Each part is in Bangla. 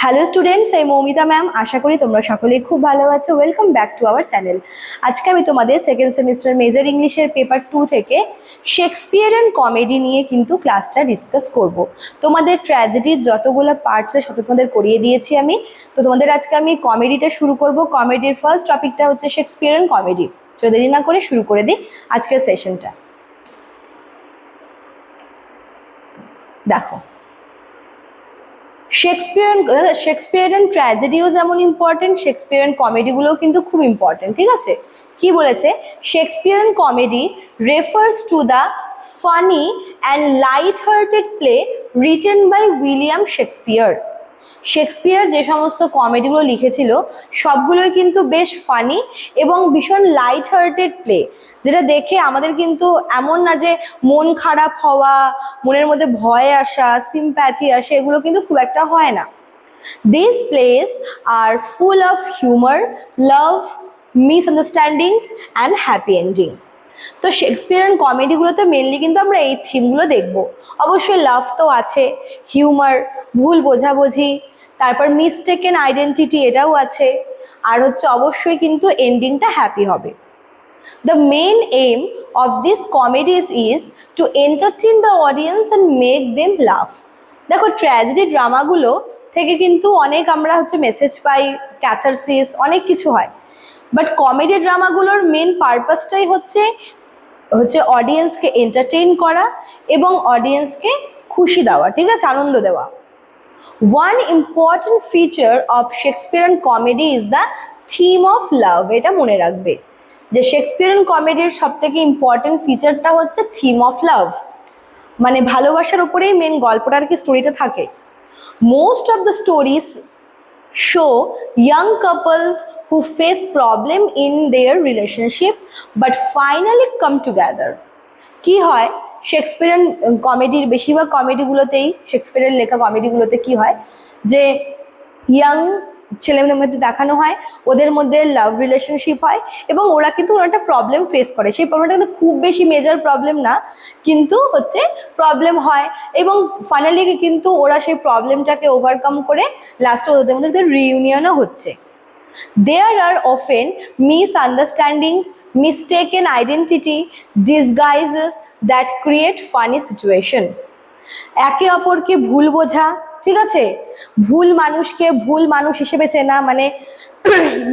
হ্যালো স্টুডেন্টস, আমি মৌমিতা ম্যাম। আশা করি তোমরা সকলেই খুব ভালো আছো। Welcome back to our channel. আজকে আমি তোমাদের সেকেন্ড সেমিস্টার মেজর ইংলিশের পেপার 2 থেকে শেক্সপিয়ার অ্যান্ড কমেডি নিয়ে কিন্তু ক্লাসটা ডিসকাস করব। তোমাদের ট্র্যাজেডির যতগুলো পার্টস সব তোমাদের করিয়ে দিয়েছি আমি। তো তোমাদের আজকে আমি কমেডিটা শুরু করব। কমেডির ফার্স্ট টপিকটা হচ্ছে শেক্সপিয়ার অ্যান্ড কমেডি। তো দেরি না করে শুরু করে দিই আজকের সেশনটা। দেখো, শেক্সপিয়ারিয়ান ট্র্যাজেডিও যেমন ইম্পর্টেন্ট, শেক্সপিয়ারিয়ান কমেডিগুলোও কিন্তু খুব ইম্পর্টেন্ট। ঠিক আছে, কি বলেছে? Shakespearean comedy refers to the funny and light hearted play written by William Shakespeare. Shakespeare যে সমস্ত কমেডিগুলো লিখেছিল সবগুলোই কিন্তু বেশ ফানি এবং ভীষণ লাইট হার্টেড প্লে, যেটা দেখে আমাদের কিন্তু এমন না যে মন খারাপ হওয়া, মনের মধ্যে ভয় আসা, সিম্প্যাথি আসা, এগুলো কিন্তু খুব একটা হয় না। This plays are full of humour, love, misunderstandings and happy ending. তো শেক্সপিয়ারিয়ান কমেডিগুলোতে মেনলি কিন্তু আমরা এই থিমগুলো দেখব। অবশ্যই লাভ তো আছে, হিউমার, ভুল বোঝাবুঝি, তারপর মিস্টেকেন আইডেন্টিটি, এটাও আছে, আর হচ্ছে অবশ্যই কিন্তু এন্ডিংটা হ্যাপি হবে। The main aim of these comedies is to entertain the audience and make them laugh. দেখো, ট্র্যাজেডি ড্রামাগুলো থেকে কিন্তু অনেক আমরা হচ্ছে মেসেজ পাই, ক্যাথারসিস, অনেক কিছু হয়। বাট কমেডি ড্রামাগুলোর মেন পারপাসটাই হচ্ছে অডিয়েন্সকে এন্টারটেইন করা এবং অডিয়েন্সকে খুশি দেওয়া, ঠিক আছে, আনন্দ দেওয়া। One important feature of Shakespearean comedy is the theme of love. এটা মনে রাখবে যে শেক্সপিয়ারিয়ান কমেডির সব থেকে ইম্পর্টেন্ট ফিচারটা হচ্ছে থিম অফ লাভ, মানে ভালোবাসার উপরেই মেন গল্পটা আর কি স্টোরিতে থাকে। Most of the stories show young couples who face problem in their relationship but finally come together. কি হয় শেক্সপিয়ারিয়ান কমেডির বেশিরভাগ কমেডিগুলোতেই, শেক্সপিয়ারের লেখা কমেডিগুলোতে কি হয় যে ইয়াং ছেলেমেয়েদের মধ্যে দেখানো হয়, ওদের মধ্যে লাভ রিলেশনশিপ হয় এবং ওরা কিন্তু কোনো একটা প্রবলেম ফেস করে। সেই প্রবলেমটা কিন্তু খুব বেশি মেজর প্রবলেম না, কিন্তু হচ্ছে প্রবলেম হয় এবং ফাইনালি কিন্তু ওরা সেই প্রবলেমটাকে ওভারকাম করে লাস্টে ওদের মধ্যে রিইউনিয়নও হচ্ছে। There are often misunderstandings, mistaken identity, disguises that create funny situation. একে অপরকে ভুল বোঝা, ঠিক আছে, ভুল মানুষকে ভুল মানুষ হিসেবে চেনা, মানে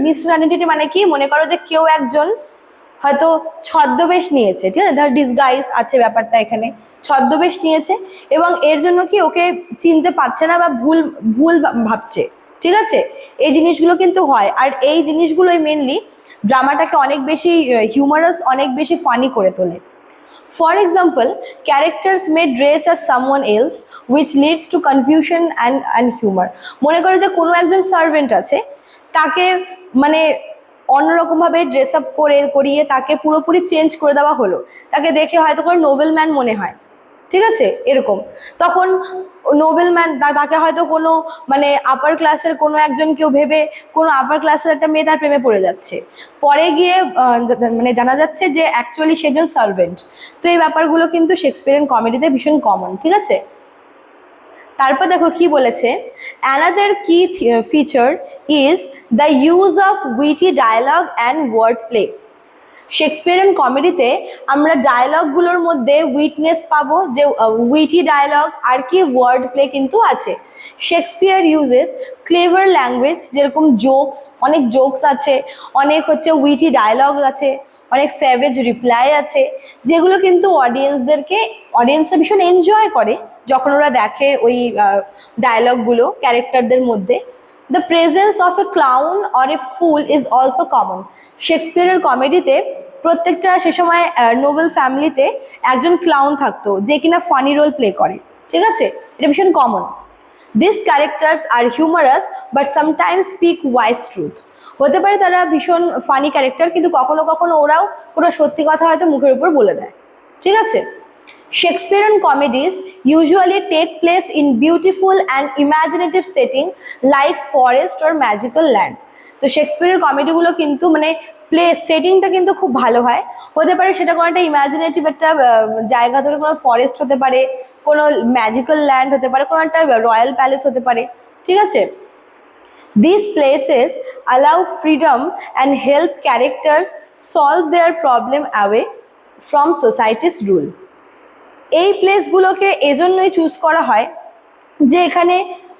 মিস্টেকেন আইডেন্টিটি মানে কি, মনে করো যে কেউ একজন হয়তো ছদ্মবেশ নিয়েছে, ঠিক আছে, ধর ডিসগাইজ আছে ব্যাপারটা, এখানে ছদ্মবেশ নিয়েছে এবং এর জন্য কি ওকে চিনতে পারছে না বা ভুল ভুল ভাবছে, ঠিক আছে, এই জিনিসগুলো কিন্তু হয়। আর এই জিনিসগুলোই মেনলি ড্রামাটাকে অনেক বেশি হিউমারাস, অনেক বেশি ফানি করে তোলে। For example, characters May dress as someone else which leads to confusion and humour. মনে করো যে কোনো একজন সার্ভেন্ট আছে, তাকে মানে অন্যরকমভাবে ড্রেস আপ করিয়ে তাকে পুরোপুরি চেঞ্জ করে দেওয়া হলো, তাকে দেখে হয়তো কোনো নোবেল ম্যান মনে হয়, ঠিক আছে, এরকম। তখন নোবেল ম্যান তাকে হয়তো কোনো মানে আপার ক্লাসের কোনো একজন কেউ ভেবে কোনো আপার ক্লাসের একটা মেয়ে তার প্রেমে পড়ে যাচ্ছে, পরে গিয়ে মানে জানা যাচ্ছে যে অ্যাকচুয়ালি সেজন সার্ভেন্ট। তো এই ব্যাপারগুলো কিন্তু শেক্সপিয়ারিয়ান কমেডিতে ভীষণ কমন, ঠিক আছে। তারপর দেখো কি বলেছে, অ্যানাদার কি feature is the use of witty dialogue and word play. Shakespearean কমেডিতে আমরা ডায়ালগগুলোর মধ্যে উইটনেস পাবো, যে উইটি ডায়ালগ আর কি ওয়ার্ড প্লে কিন্তু আছে। শেক্সপিয়ার ইউজেস ক্লেভার ল্যাঙ্গুয়েজ, যেরকম জোকস, অনেক জোকস আছে, অনেক হচ্ছে উইটি ডায়ালগ আছে, অনেক স্যাভেজ রিপ্লাই আছে, যেগুলো কিন্তু অডিয়েন্সরা ভীষণ এনজয় করে যখন ওরা দেখে ওই ডায়ালগগুলো ক্যারেক্টারদের মধ্যে। The presence of a clown or a fool is also common. শেক্সপিয়ারের কমেডিতে প্রত্যেকটা সে সময় নোবেল ফ্যামিলিতে একজন ক্লাউন থাকতো যে কিনা ফানি রোল প্লে করে, ঠিক আছে, এটা ভীষণ common. This characters are humorous but sometimes speak wise truth. হতে পারে তারা ভীষণ ফানি ক্যারেক্টার, কিন্তু কখনো কখনো ওরাও কোনো সত্যি কথা হয়তো মুখের উপর বলে দেয়, ঠিক আছে। Shakespearean comedies usually take place in beautiful and imaginative setting like forest or magical land. তো শেক্সপিয়ারের কমেডিগুলো কিন্তু মানে প্লেস সেটিংটা কিন্তু খুব ভালো হয়। হতে পারে সেটা কোনো একটা ইমাজিনেটিভ একটা জায়গা, ধরে কোনো ফরেস্ট হতে পারে, কোনো ম্যাজিক্যাল ল্যান্ড হতে পারে, কোনো একটা রয়্যাল প্যালেস হতে পারে, ঠিক আছে। These places allow freedom and help characters solve their problem away from society's rule. এই প্লেসগুলোকে এজন্যই চুজ করা হয় যে এখানে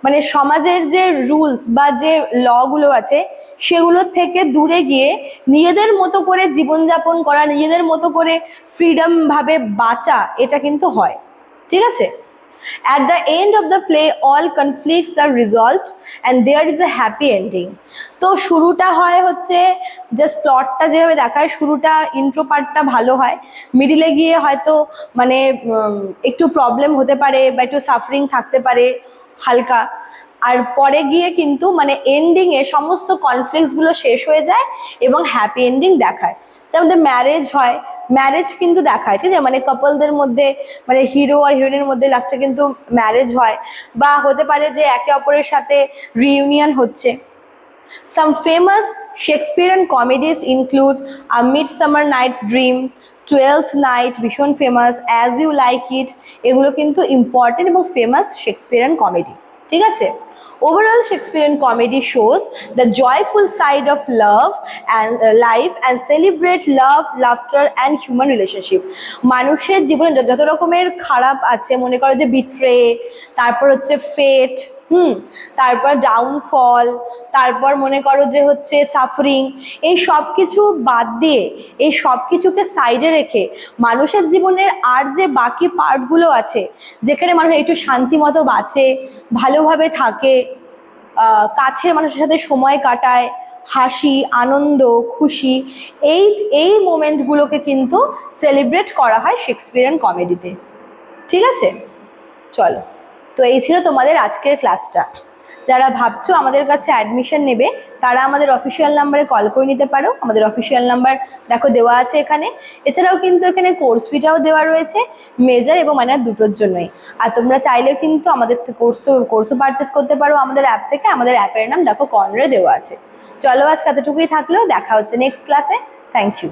মানে সমাজের যে রুলস বা যে লগুলো আছে সেগুলোর থেকে দূরে গিয়ে নিজেদের মতো করে জীবনযাপন করা, নিজেদের মতো করে ফ্রিডম ভাবে বাঁচা, এটা কিন্তু হয়। ঠিক আছে? At the end of the play, all conflicts are resolved and there is a happy ending. তো শুরুটা হয় হচ্ছে জাস্ট প্লটটা যেভাবে দেখায়, শুরুটা ইন্ট্রো পার্টটা ভালো হয়, মিডিলে গিয়ে হয়তো মানে একটু প্রবলেম হতে পারে বা একটু সাফারিং থাকতে পারে হালকা, আর পরে গিয়ে কিন্তু মানে এন্ডিংয়ে সমস্ত কনফ্লিক্টসগুলো শেষ হয়ে যায় এবং হ্যাপি এন্ডিং দেখায়। তার মধ্যে ম্যারেজ হয়, ম্যারেজ কিন্তু দেখায়, ঠিক আছে, মানে কাপলদের মধ্যে মানে হিরো আর হিরোইনের মধ্যে লাস্টে কিন্তু ম্যারেজ হয়, বা হতে পারে যে একে অপরের সাথে রিইউনিয়ন হচ্ছে। Some famous Shakespearean comedies include A Midsummer Night's Dream, Twelfth Night, ভীষণ famous, As You Like It, এগুলো কিন্তু ইম্পর্টেন্ট এবং ফেমাস শেক্সপিয়ারিয়ান কমেডি। ঠিক আছে? Overall, Shakespearean comedy shows the joyful side of love and life and celebrate love, laughter and human relationship. মানুষের জীবনে যত রকমের খারাপ আছে, মনে করো যে বিট্রে, তারপর হচ্ছে ফেট, তারপর ডাউনফল, তারপর মনে করো যে হচ্ছে সাফারিং, এই সব কিছু বাদ দিয়ে, এই সব কিছুকে সাইডে রেখে মানুষের জীবনের আর যে বাকি পার্টগুলো আছে যেখানে মানুষ একটু শান্তি মতো বাঁচে, ভালোভাবে থাকে, কাছের মানুষের সাথে সময় কাটায়, হাসি, আনন্দ, খুশি, এই এই মোমেন্টগুলোকে কিন্তু সেলিব্রেট করা হয় শেক্সপিয়ারিয়ান কমেডিতে। ঠিক আছে? চলো, তো এই ছিল তোমাদের আজকের ক্লাসটা। যারা ভাবছো আমাদের কাছে অ্যাডমিশন নেবে তারা আমাদের অফিসিয়াল নাম্বারে কল করে নিতে পারো। আমাদের অফিসিয়াল নাম্বার দেখো দেওয়া আছে এখানে। এছাড়াও কিন্তু এখানে কোর্স ফিটাও দেওয়া রয়েছে, মেজর এবং মাইনর দুটোর জন্যই। আর তোমরা চাইলে কিন্তু আমাদের কোর্সও পারচেস করতে পারো আমাদের অ্যাপ থেকে। আমাদের অ্যাপের নাম দেখো কর্নারে দেওয়া আছে। চলো, আজকে এতটুকুই থাকলো, দেখা হচ্ছে নেক্সট ক্লাসে। Thank you.